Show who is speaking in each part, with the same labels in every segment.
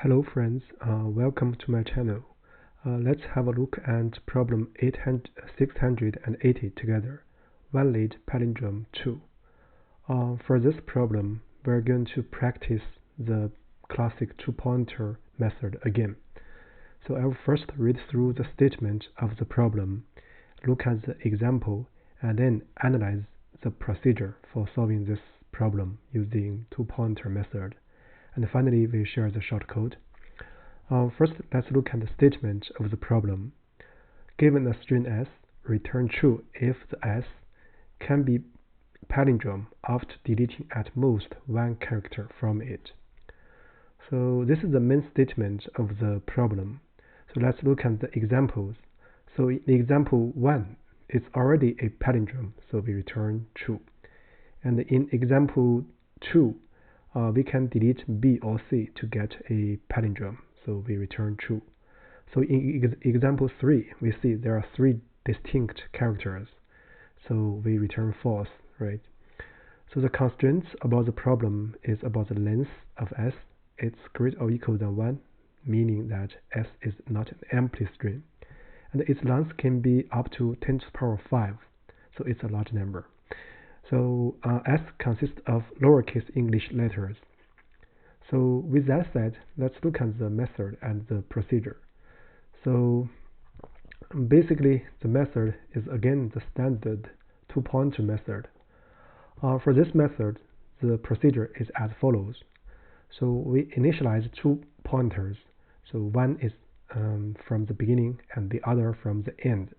Speaker 1: Hello friends, welcome to my channel. Let's have a look at problem 680 together. Valid Palindrome II. For this problem, we're going to practice the classic two-pointer method again. So I will first read through the statement of the problem, look at the example, and then analyze the procedure for solving this problem using two-pointer method. And finally, we share the shortcode. First, let's look at the statement of the problem. Given a string s, return true if the s can be palindrome after deleting at most one character from it. So this is the main statement of the problem. So let's look at the examples. So in example 1, it's already a palindrome, so we return true. And in example 2, we can delete B or C to get a palindrome, so we return true. So in example 3, we see there are 3 distinct characters, so we return false, right? So the constraints about the problem is about the length of s. It's greater or equal than 1, meaning that s is not an empty string. And its length can be up to 10 to the power 5, so it's a large number. So s consists of lowercase English letters. So with that said, let's look at the method and the procedure. So basically, the method is again the standard two-pointer method. For this method, the procedure is as follows. So we initialize 2 pointers. So one is from the beginning and the other from the end.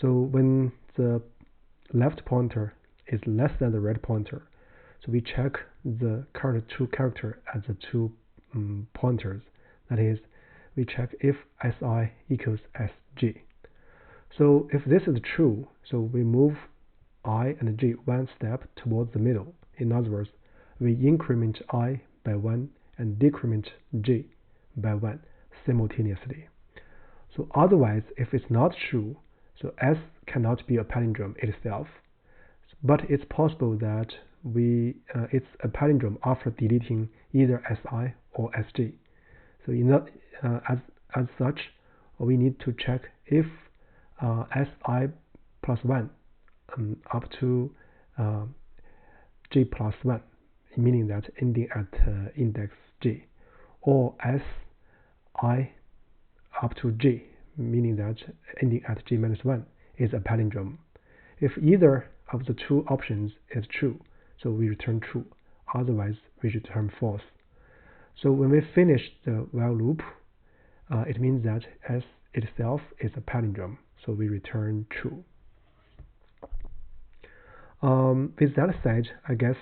Speaker 1: So when the left pointer is less than the right pointer, so we check the current 2 character at the 2 pointers. That is, we check if si equals sg. So if this is true, so we move I and g one step towards the middle. In other words, we increment I by 1 and decrement g by 1 simultaneously. So otherwise, if it's not true, so s cannot be a palindrome itself, but it's possible that it's a palindrome after deleting either si or sg. So as such, we need to check if si plus 1 up to g plus 1, meaning that ending at index g, or si up to g, meaning that ending at g minus 1 is a palindrome. If either of the 2 options is true, so we return true, otherwise we return false. So when we finish the while loop, it means that s itself is a palindrome, so we return true. With that said, I guess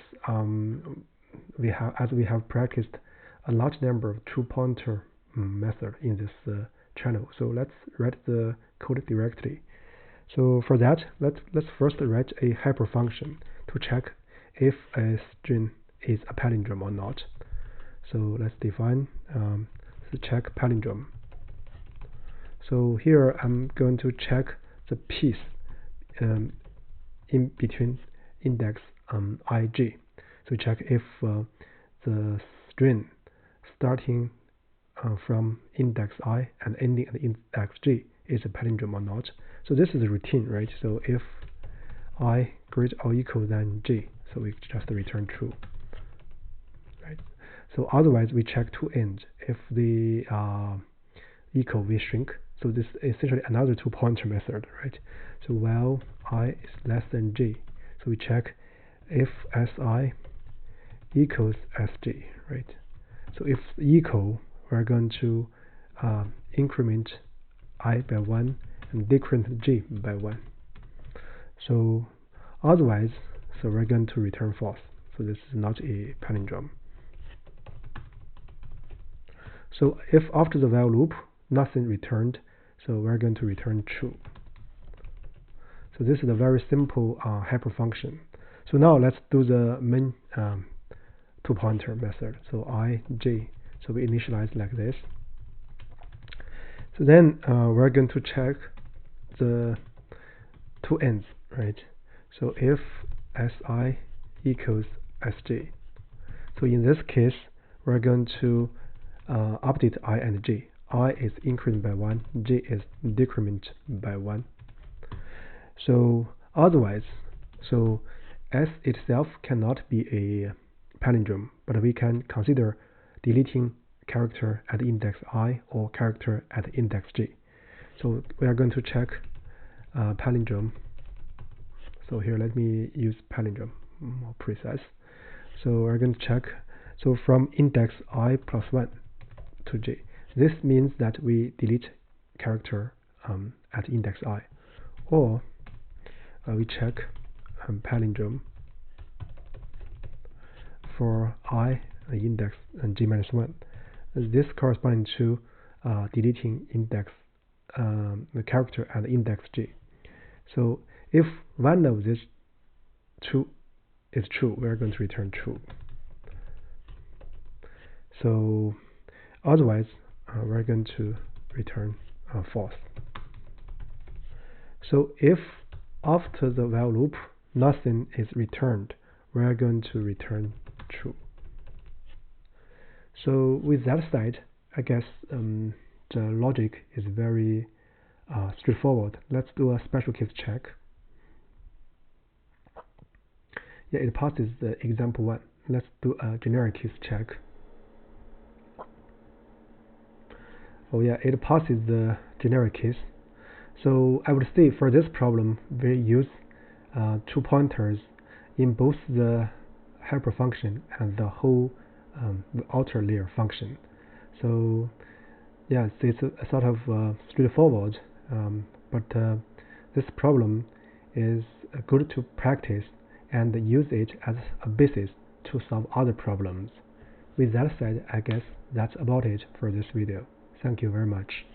Speaker 1: we have practiced a large number of two-pointer method in this channel. So let's write the code directly. So for that, let's first write a hyperfunction to check if a string is a palindrome or not. So let's define the check palindrome. So here I'm going to check the piece in between index ig. So check if the string starting from index I and ending at index g is a palindrome or not. So this is a routine, right? So if I greater or equal than g, so we just return true, right? So otherwise we check to end. If the equal, we shrink. So this is essentially another two-pointer method, right? So while I is less than g, so we check if si equals sg, right? So if equal, we're going to increment I by 1 and decrement g by 1. So otherwise, so we're going to return false. So this is not a palindrome. So if after the while loop, nothing returned, so we're going to return true. So this is a very simple hyperfunction. So now let's do the main two-pointer method. So I, j, so we initialize like this. So then we're going to check the 2 ends, right? So if si equals sg, so in this case, we're going to update I and j. I is increment by 1, j is decrement by 1. So otherwise, so S itself cannot be a palindrome, but we can consider deleting character at index I or character at index j. So we are going to check palindrome. So here let me use palindrome, more precise. So we're going to check, so from index I plus 1 to j. This means that we delete character at index I, or we check palindrome for I index and j minus 1. This corresponds to deleting index the character at index j. So if one of these two is true, we are going to return true. So otherwise, we're going to return false. So if after the while loop nothing is returned, we are going to return true. So with that said, I guess the logic is very straightforward. Let's do a special case check. Yeah, it passes the example 1. Let's do a generic case check. Oh yeah, it passes the generic case. So I would say for this problem, we use 2 pointers in both the helper function and the whole the outer layer function. So yes, it's a sort of straightforward, but this problem is good to practice and use it as a basis to solve other problems. With that said, I guess that's about it for this video. Thank you very much.